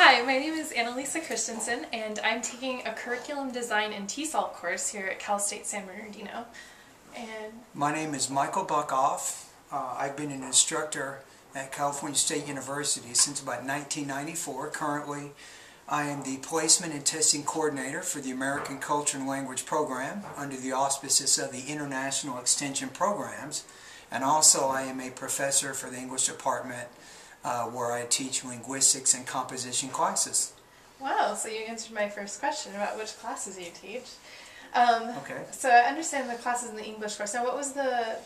Hi, my name is Annalisa Christensen, and I'm taking a curriculum design and TESOL course here at Cal State San Bernardino. And my name is Michael Buckhoff. I've been an instructor at California State University since about 1994. Currently, I am the Placement and Testing Coordinator for the American Culture and Language Program under the auspices of the International Extension Programs. And also I am a professor for the English department where I teach linguistics and composition classes. wow, so you answered my first question about which classes you teach. Okay. So I understand the classes in the English course. Now, what was the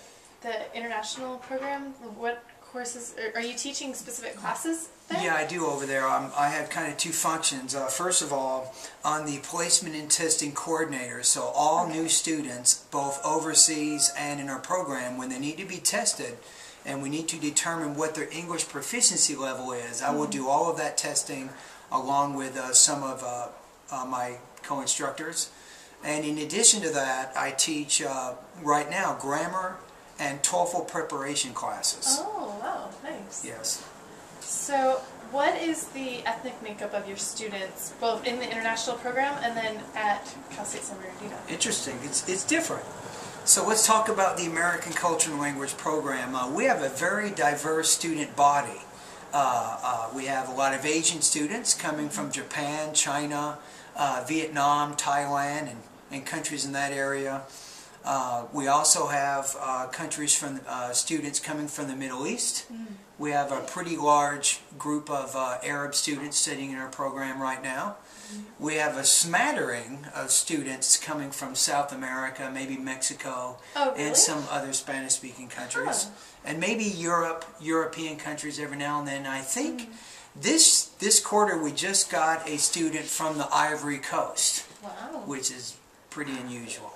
international program? What courses, are you teaching specific classes there? Yeah, I do over there. I have kind of two functions. First of all, on the placement and testing coordinator, so all new students, both overseas and in our program, when they need to be tested and we need to determine what their English proficiency level is, I will do all of that testing along with some of my co-instructors. And in addition to that, I teach right now grammar and TOEFL preparation classes. Oh, wow, nice. Yes. So what is the ethnic makeup of your students, both in the international program and then at Cal State San Bernardino? Interesting. It's different. So let's talk about the American Culture and Language Program. We have a very diverse student body. We have a lot of Asian students coming from Japan, China, Vietnam, Thailand, and countries in that area. We also have countries from students coming from the Middle East. We have a pretty large group of Arab students studying in our program right now. We have a smattering of students coming from South America, maybe Mexico, and some other Spanish-speaking countries, and maybe European countries every now and then. I think this quarter we just got a student from the Ivory Coast, which is pretty unusual.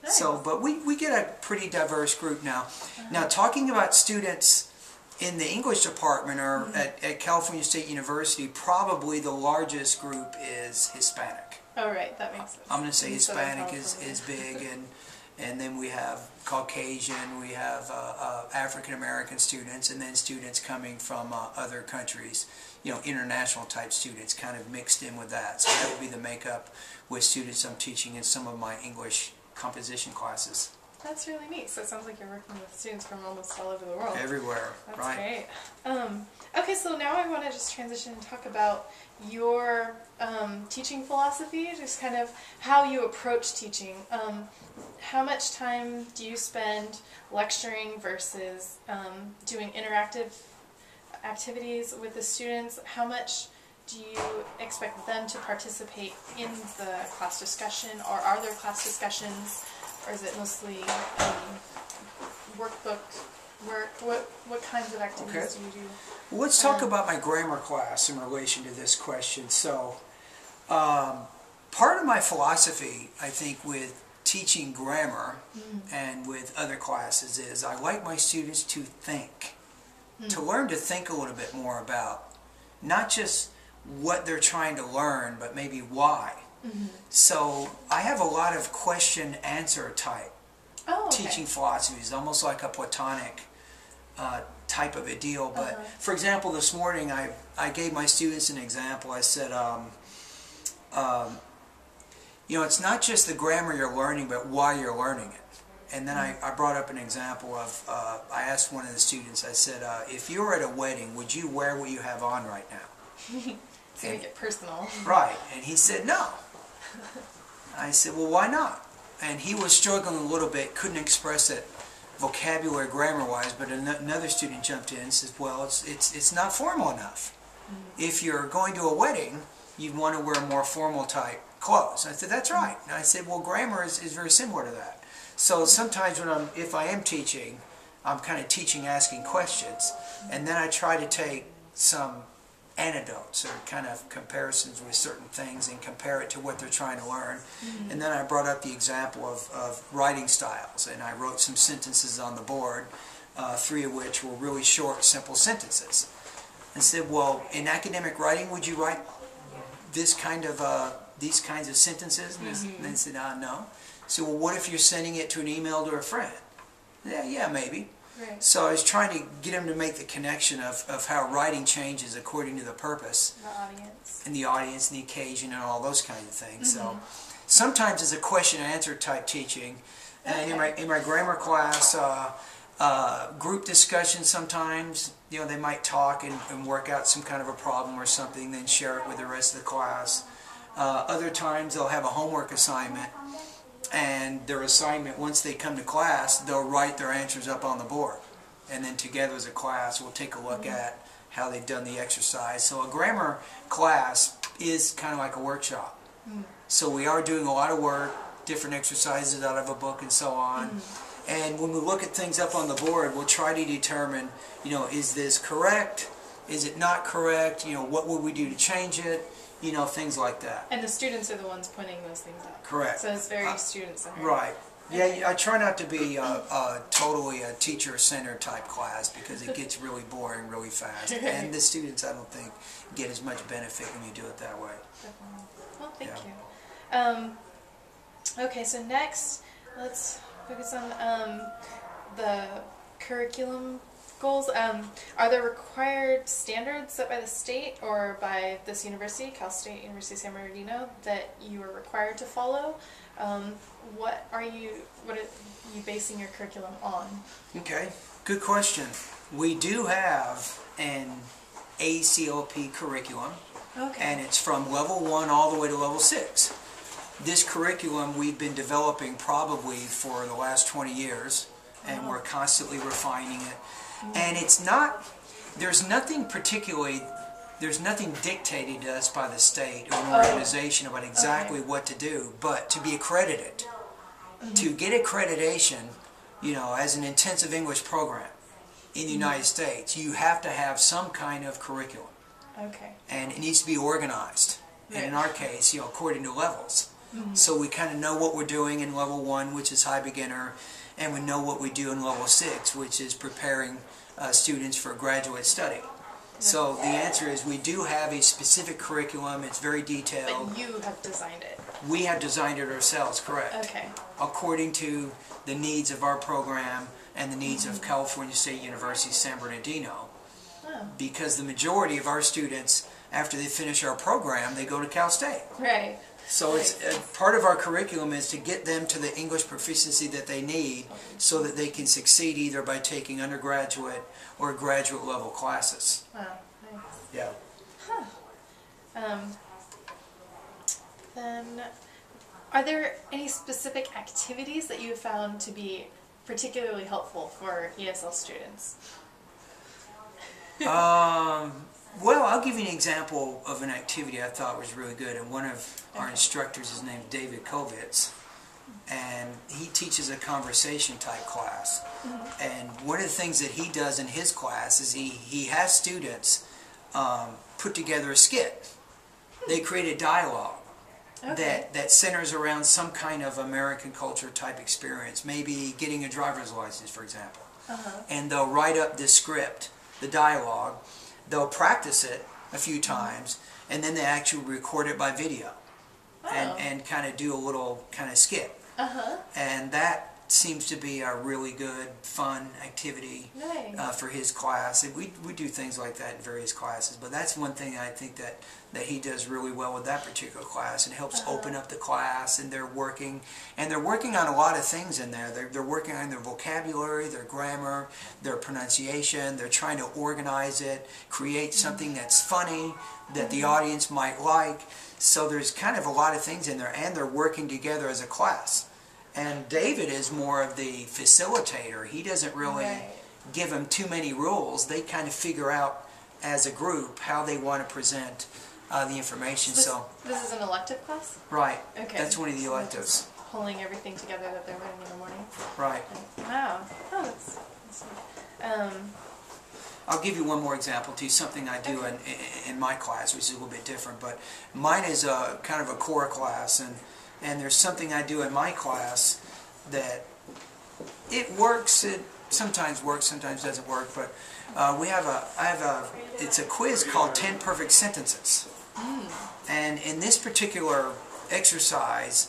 Nice. So, but we get a pretty diverse group now. Now, talking about students in the English department or at California State University, probably the largest group is Hispanic. Oh, right, that makes sense. I'm going to say Hispanic is big, and then we have Caucasian, we have African American students, and then students coming from other countries, you know, international type students kind of mixed in with that. So that would be the makeup with students I'm teaching in some of my English composition classes. That's really neat. So it sounds like you're working with students from almost all over the world. Everywhere, That's right. great. Okay, so now I want to just transition and talk about your teaching philosophy, just kind of how you approach teaching. How much time do you spend lecturing versus doing interactive activities with the students? How much do you expect them to participate in the class discussion, or are there class discussions, or is it mostly workbook work? What kinds of activities do you do? Well, let's talk about my grammar class in relation to this question. So, part of my philosophy, I think, with teaching grammar and with other classes is I like my students to think, to learn to think a little bit more about not just what they're trying to learn, but maybe why. So I have a lot of question-answer type teaching philosophies, almost like a Platonic type of a deal. But for example, this morning I gave my students an example. I said, you know, it's not just the grammar you're learning, but why you're learning it. And then I brought up an example of, I asked one of the students, I said, if you were at a wedding, would you wear what you have on right now? So you get personal. Right, and he said no. I said, well, why not? And he was struggling a little bit, couldn't express it vocabulary grammar-wise, but another student jumped in and says, well, it's not formal enough. If you're going to a wedding, you'd want to wear more formal type clothes. I said, that's right. And I said, well, grammar is very similar to that. So sometimes if I am teaching, I'm kind of teaching asking questions, and then I try to take some anecdotes or kind of comparisons with certain things and compare it to what they're trying to learn. And then I brought up the example of writing styles, and I wrote some sentences on the board, 3 of which were really short, simple sentences. And said, well, in academic writing, would you write this kind of these kinds of sentences? And they said, no. So, well, what if you're sending it to an email to a friend? Yeah, maybe. Right. So I was trying to get them to make the connection of how writing changes according to the purpose. The audience. And the audience and the occasion and all those kinds of things. So sometimes it's a question and answer type teaching. And in my grammar class, group discussion sometimes, you know, they might talk and work out some kind of a problem or something, then share it with the rest of the class. Other times they'll have a homework assignment, and their assignment, once they come to class, they'll write their answers up on the board. And then together as a class, we'll take a look at how they've done the exercise. So a grammar class is kind of like a workshop. So we are doing a lot of work, different exercises out of a book and so on. And when we look at things up on the board, we'll try to determine, you know, is this correct? Is it not correct? You know, what would we do to change it? You know, things like that. And the students are the ones pointing those things out. Correct. So it's very student-centered. Right. Yeah, I try not to be totally a teacher-centered type class because it gets really boring really fast. And the students, I don't think, get as much benefit when you do it that way. Definitely. Well, thank you. Okay, so next, let's focus on the curriculum goals. Are there required standards set by the state or by this university, Cal State University San Bernardino, that you are required to follow? What are you basing your curriculum on? Okay, good question. We do have an ACLP curriculum, and it's from level 1 all the way to level 6. This curriculum we've been developing probably for the last 20 years, and we're constantly refining it. And it's not, there's nothing dictated to us by the state or an organization about exactly what to do, but to be accredited. To get accreditation, you know, as an intensive English program in the United States, you have to have some kind of curriculum. And it needs to be organized. And in our case, you know, according to levels. So we kind of know what we're doing in level 1, which is high beginner, and we know what we do in level 6, which is preparing students for graduate study. So the answer is we do have a specific curriculum. It's very detailed. But you have designed it. We have designed it ourselves, correct. According to the needs of our program and the needs of California State University San Bernardino. Because the majority of our students, after they finish our program, they go to Cal State. So it's part of our curriculum is to get them to the English proficiency that they need so that they can succeed either by taking undergraduate or graduate level classes. Yeah. Then, are there any specific activities that you found to be particularly helpful for ESL students? Well, I'll give you an example of an activity I thought was really good, and one of our instructors is named David Kovitz, and he teaches a conversation type class. And one of the things that he does in his class is he has students put together a skit. They create a dialogue that centers around some kind of American culture type experience, maybe getting a driver's license, for example. And they'll write up this script, the dialogue. They'll practice it a few times, and then they actually record it by video and kind of do a little kind of skit. And that seems to be a really good, fun activity for his class. And we do things like that in various classes, but that's one thing I think that he does really well with that particular class, and helps open up the class. And they're working on a lot of things in there. They're working on their vocabulary, their grammar, their pronunciation. They're trying to organize it, create something that's funny that the audience might like. So there's kind of a lot of things in there, and they're working together as a class. And David is more of the facilitator. He doesn't really give them too many rules. They kind of figure out as a group how they want to present the information. So this is an elective class? Right. That's one of the electives. Pulling everything together that they're learning in the morning? Right. Wow. Oh, that's I'll give you one more example too, something I do in my class, which is a little bit different, but mine is a kind of a core class, and there's something I do in my class that it works, it sometimes works, sometimes doesn't work, but it's a quiz called 10 Perfect Sentences. And in this particular exercise,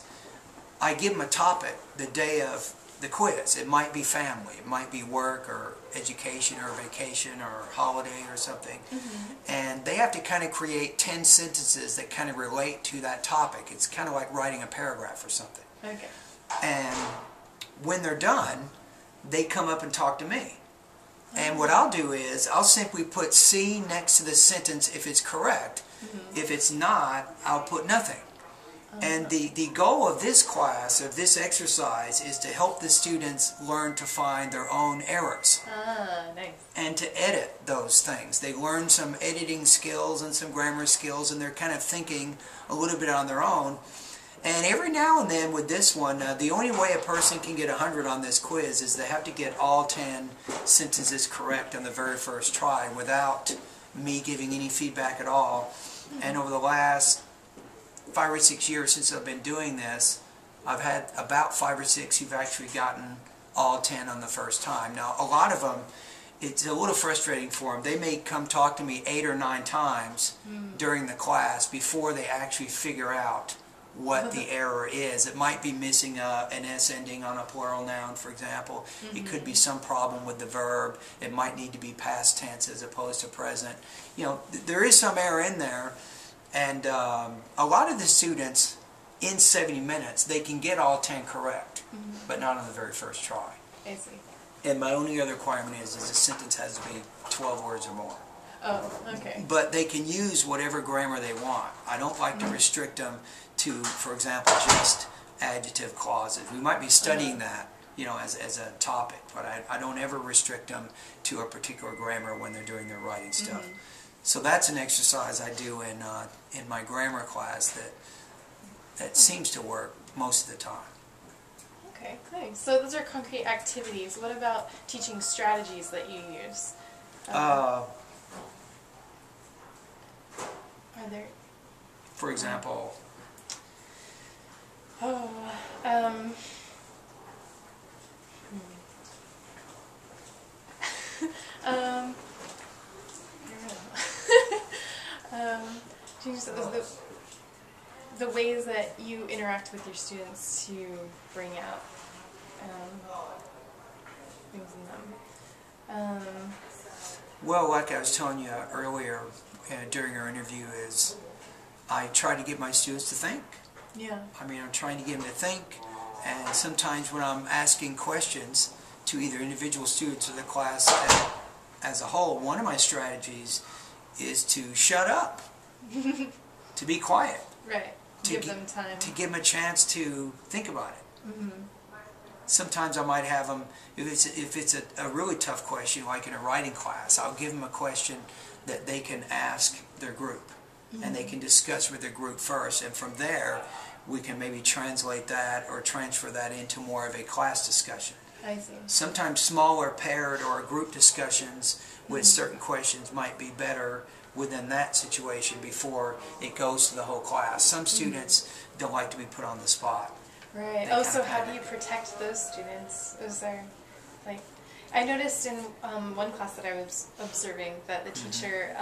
I give them a topic the day of the quiz. It might be family, it might be work or education or vacation or holiday or something. And they have to kind of create 10 sentences that kind of relate to that topic. It's kind of like writing a paragraph or something. Okay. And when they're done, they come up and talk to me. And what I'll do is I'll simply put C next to the sentence if it's correct. If it's not, I'll put nothing. And the goal of this class, of this exercise, is to help the students learn to find their own errors. Nice. And to edit those things. They learn some editing skills and some grammar skills, and they're kind of thinking a little bit on their own. And every now and then with this one, the only way a person can get 100 on this quiz is they have to get all 10 sentences correct on the very first try without me giving any feedback at all. And over the last 5 or 6 years since I've been doing this, I've had about 5 or 6 who've actually gotten all 10 on the first time. Now, a lot of them, it's a little frustrating for them. They may come talk to me 8 or 9 times during the class before they actually figure out what the error is. It might be missing an S ending on a plural noun, for example. It could be some problem with the verb. It might need to be past tense as opposed to present. You know, there is some error in there, and a lot of the students, in 70 minutes, they can get all 10 correct, but not on the very first try. I see. And my only other requirement is the sentence has to be 12 words or more. Oh, okay. But they can use whatever grammar they want. I don't like to restrict them to, for example, just adjective clauses. We might be studying that, you know, as a topic, but I don't ever restrict them to a particular grammar when they're doing their writing stuff. So that's an exercise I do in my grammar class that seems to work most of the time. Okay, nice. So those are concrete activities. What about teaching strategies that you use? Are there? For example. Just the ways that you interact with your students to bring out things in them. Well, like I was telling you earlier during our interview, is I try to get my students to think. Yeah. I mean, I'm trying to get them to think, and sometimes when I'm asking questions to either individual students or the class as a whole, one of my strategies is to shut up, to be quiet. Right. To give them time. To give them a chance to think about it. Sometimes I might have them, if it's a really tough question, like in a writing class, I'll give them a question that they can ask their group. And they can discuss with their group first, and from there we can maybe translate that or transfer that into more of a class discussion. I see. Sometimes smaller paired or group discussions with certain questions might be better within that situation before it goes to the whole class. Some students don't like to be put on the spot. Right. So how do you protect those students? Is there, like, I noticed in one class that I was observing that the teacher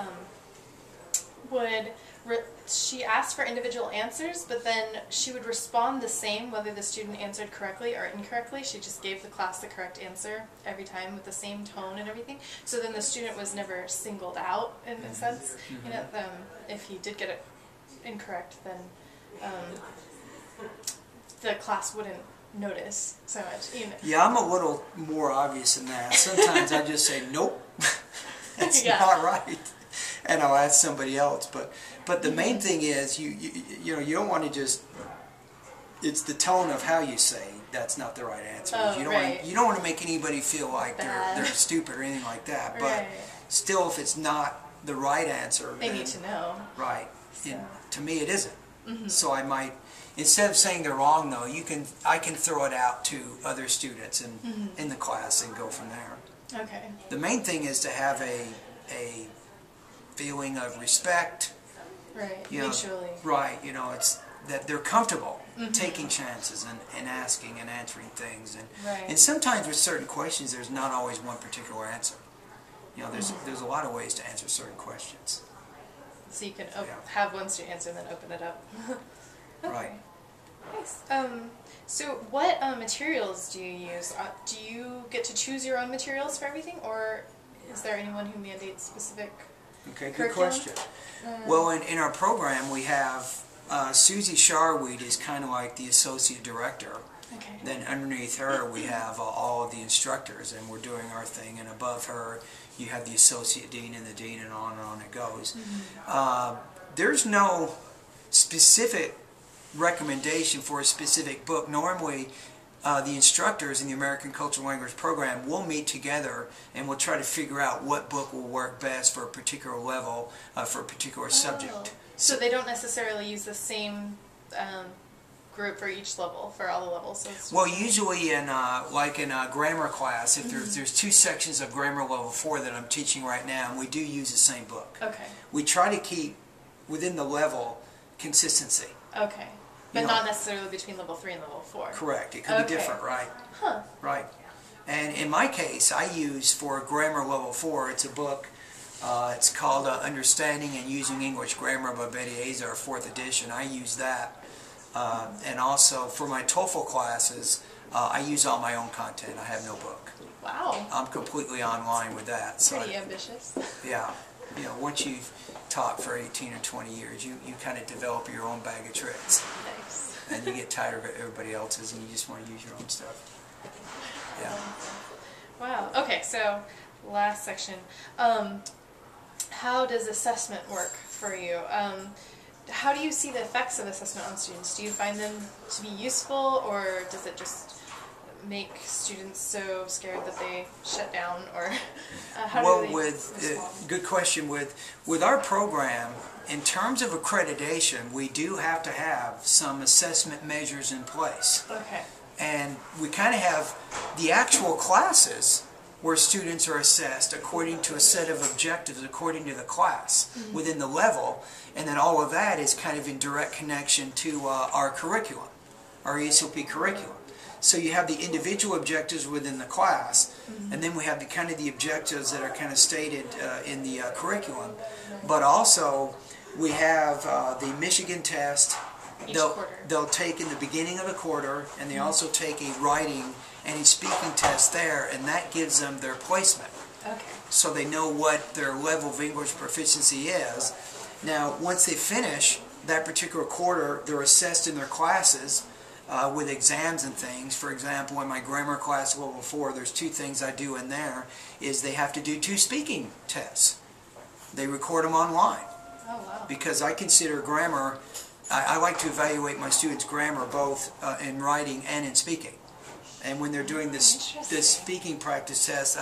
she asked for individual answers, but then she would respond the same whether the student answered correctly or incorrectly. She just gave the class the correct answer every time with the same tone and everything. So then the student was never singled out in a sense. You know, if he did get it incorrect, then the class wouldn't notice so much. You know. Yeah, I'm a little more obvious than that. Sometimes I just say, nope, that's not right. And I'll ask somebody else, but the main thing is you know, you don't want to just, it's the tone of how you say that's not the right answer. You don't want to make anybody feel like they're stupid or anything like that. But still, if it's not the right answer, they need to know. Right. So. To me, it isn't. So I might, instead of saying they're wrong, though, I can throw it out to other students in the class and go from there. Okay. The main thing is to have a feeling of respect. Right, you know, mutually. Right, you know, it's that they're comfortable taking chances and asking and answering things. And sometimes with certain questions, there's not always one particular answer. You know, there's a lot of ways to answer certain questions. So you can have one student answer and then open it up. Okay. Right. Nice. So what materials do you use? Do you get to choose your own materials for everything, or is there anyone who mandates specific Okay, good curriculum? question. Well, in our program we have Susie Sharweed is kind of like the associate director. Okay. Then underneath her we have all of the instructors, and we're doing our thing, and above her you have the associate dean and the dean, and on it goes. There's no specific recommendation for a specific book. Normally the instructors in the American Cultural Language program will meet together and we'll try to figure out what book will work best for a particular level, for a particular subject. So they don't necessarily use the same group for each level, for all the levels? So it's Well, usually in like in a grammar class, if there's two sections of grammar level 4 that I'm teaching right now, and we do use the same book. Okay. We try to keep within the level consistency. Okay. But You know, not necessarily between level 3 and level 4. Correct. It could be Okay. different, right? Huh. Right. And in my case, I use for grammar level 4, it's a book, it's called Understanding and Using English Grammar by Betty Azar, 4th edition. I use that. And also for my TOEFL classes, I use all my own content. I have no book. Wow. I'm completely online with that. So Pretty ambitious. yeah. You know, once you've taught for 18 or 20 years, you kind of develop your own bag of tricks. Nice. And you get tired of everybody else's, and you just want to use your own stuff. Yeah. Wow. Okay, so last section. How does assessment work for you? How do you see the effects of assessment on students? Do you find them to be useful, or does it just make students so scared that they shut down, or how do they respond? Good question. With our program, in terms of accreditation, we do have to have some assessment measures in place. Okay. And we kind of have the actual classes where students are assessed according to a set of objectives according to the class within the level, and then all of that is kind of in direct connection to our curriculum, our ESOP curriculum. So you have the individual objectives within the class, and then we have the objectives that are kind of stated in the curriculum. But also we have the Michigan test. They'll take in the beginning of the quarter, and they also take a writing and a speaking test there, and that gives them their placement. Okay. So they know what their level of English proficiency is. Now, once they finish that particular quarter, they're assessed in their classes with exams and things. For example, in my grammar class level 4, there's 2 things I do in there, is they have to do 2 speaking tests. They record them online. Oh, wow. Because I consider grammar, I like to evaluate my students' grammar both in writing and in speaking. And when they're doing this speaking practice test,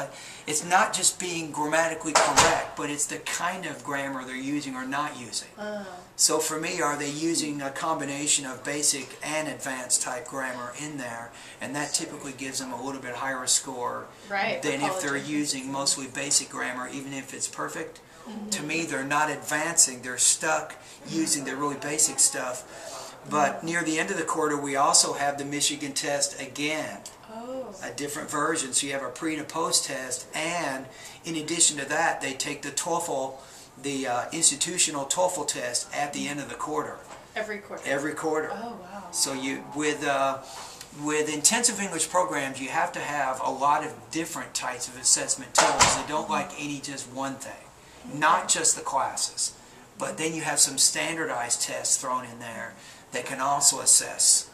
it's not just being grammatically correct, but it's the kind of grammar they're using or not using. So for me, are they using a combination of basic and advanced type grammar in there? And that typically gives them a little bit higher score than if they're using mostly basic grammar, even if it's perfect. To me, they're not advancing. They're stuck using the really basic stuff. But near the end of the quarter, we also have the Michigan test again. A different version. So you have a pre and a post test, and in addition to that, they take the TOEFL, the institutional TOEFL test at the end of the quarter. Every quarter? Every quarter. Oh, wow. So you, with intensive English programs, you have to have a lot of different types of assessment tools. They don't like any just one thing. Not just the classes. But then you have some standardized tests thrown in there that can also assess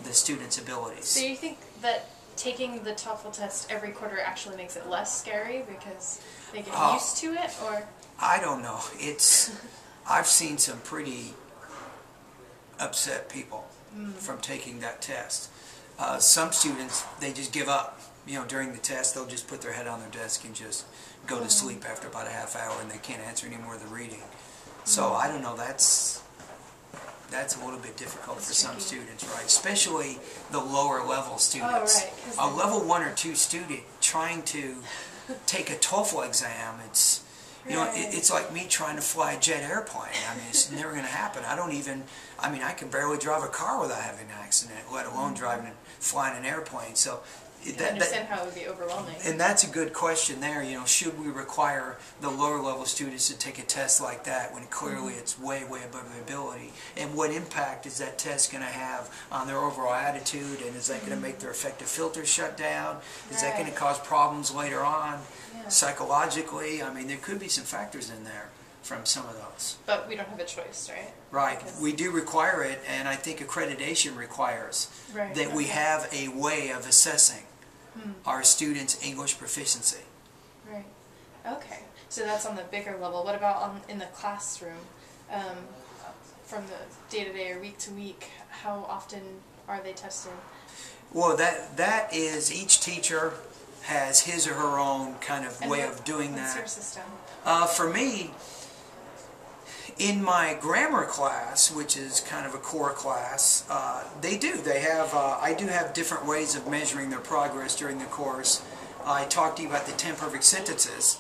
the student's abilities. So you think that taking the TOEFL test every quarter actually makes it less scary because they get used to it, or? I don't know. I've seen some pretty upset people from taking that test. Some students, they just give up. You know, during the test, they'll just put their head on their desk and just go to sleep after about a half hour, and they can't answer any more of the reading. So I don't know. That's a little bit difficult for some students, right? Especially the lower level students. Oh, right. A level 1 or 2 student trying to take a TOEFL exam, it's, you know, it's like me trying to fly a jet airplane. I mean, it's never going to happen. I can barely drive a car without having an accident, let alone driving and flying an airplane. So can understand how it would be overwhelming. And that's a good question there. You know, should we require the lower level students to take a test like that when clearly it's way, way above their ability? And what impact is that test going to have on their overall attitude? And is that going to make their effective filters shut down? Is that going to cause problems later on? Psychologically? I mean, there could be some factors in there from some of those. But we don't have a choice, right? Right. We do require it, and I think accreditation requires that we have a way of assessing our students' English proficiency. Right. Okay. So that's on the bigger level. What about in the classroom? From the day-to-day or week-to-week, how often are they tested? Well, that is, each teacher has his or her own kind of way of doing that. What's your system? For me, in my grammar class, which is kind of a core class, they have, I do have different ways of measuring their progress during the course. I talked to you about the 10 perfect sentences.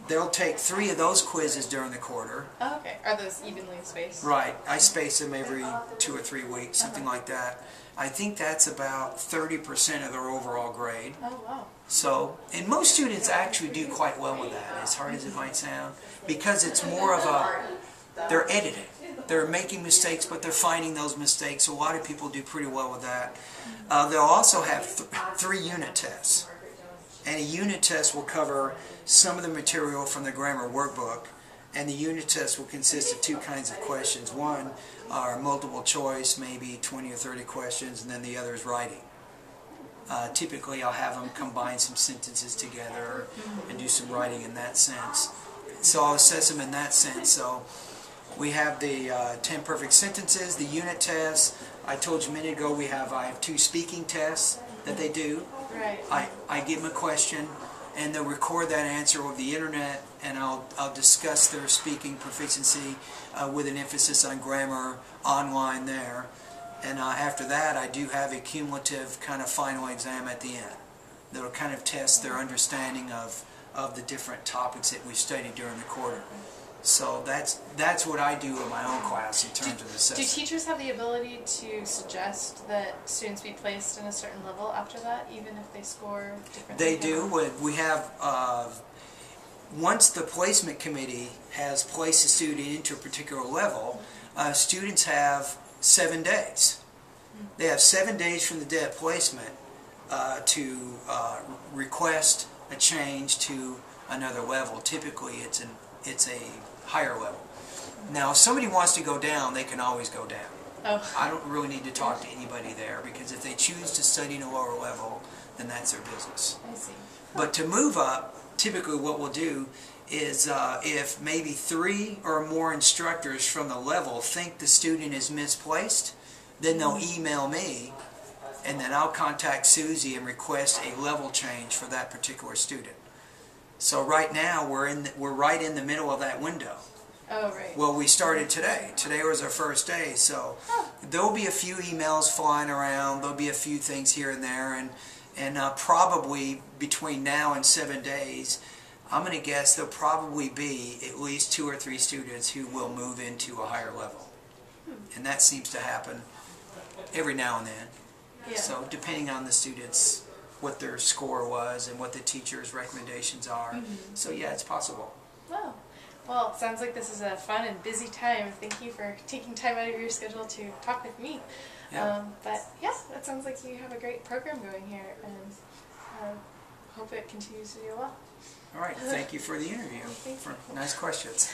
They'll take 3 of those quizzes during the quarter. Oh, okay. Are those evenly spaced? Right. I space them every 2 or 3 weeks, something like that. I think that's about 30% of their overall grade. Oh, wow. So, and most students actually do quite well with that, as hard as it might sound, because it's more of they're editing. They're making mistakes, but they're finding those mistakes. So a lot of people do pretty well with that. They'll also have 3 unit tests. And a unit test will cover some of the material from the grammar workbook. And the unit test will consist of 2 kinds of questions. One are multiple choice, maybe 20 or 30 questions, and then the other is writing. Typically I'll have them combine some sentences together and do some writing in that sense. So I'll assess them in that sense. So we have the 10 perfect sentences, the unit tests. I told you a minute ago I have 2 speaking tests that they do. Right. I give them a question, and they'll record that answer over the internet, and I'll discuss their speaking proficiency with an emphasis on grammar online there. And after that, I do have a cumulative kind of final exam at the end that'll kind of test their understanding of the different topics that we studied during the quarter. So that's what I do in my own class in terms of assessment. Do teachers have the ability to suggest that students be placed in a certain level after that, even if they score differently? They do. We have, once the placement committee has placed a student into a particular level, students have 7 days. They have 7 days from the day of placement to request a change to another level. Typically it's a higher level. Now if somebody wants to go down, they can always go down. Oh. I don't really need to talk to anybody there, because if they choose to study in a lower level, then that's their business. I see. But to move up, typically what we'll do is if maybe 3 or more instructors from the level think the student is misplaced, then they'll email me, and then I'll contact Susie and request a level change for that particular student. So right now we're right in the middle of that window. Oh, right. Well, we started today. Today was our first day, so there'll be a few emails flying around. There'll be a few things here and there, and probably between now and 7 days, I'm going to guess there'll probably be at least 2 or 3 students who will move into a higher level, and that seems to happen every now and then. Yeah. So depending on the students, what their score was and what the teacher's recommendations are. So yeah, it's possible. Wow. Well, it sounds like this is a fun and busy time. Thank you for taking time out of your schedule to talk with me. Yeah. But yeah, it sounds like you have a great program going here, and hope it continues to do well. All right. Thank you for the interview. Thank you. Nice questions.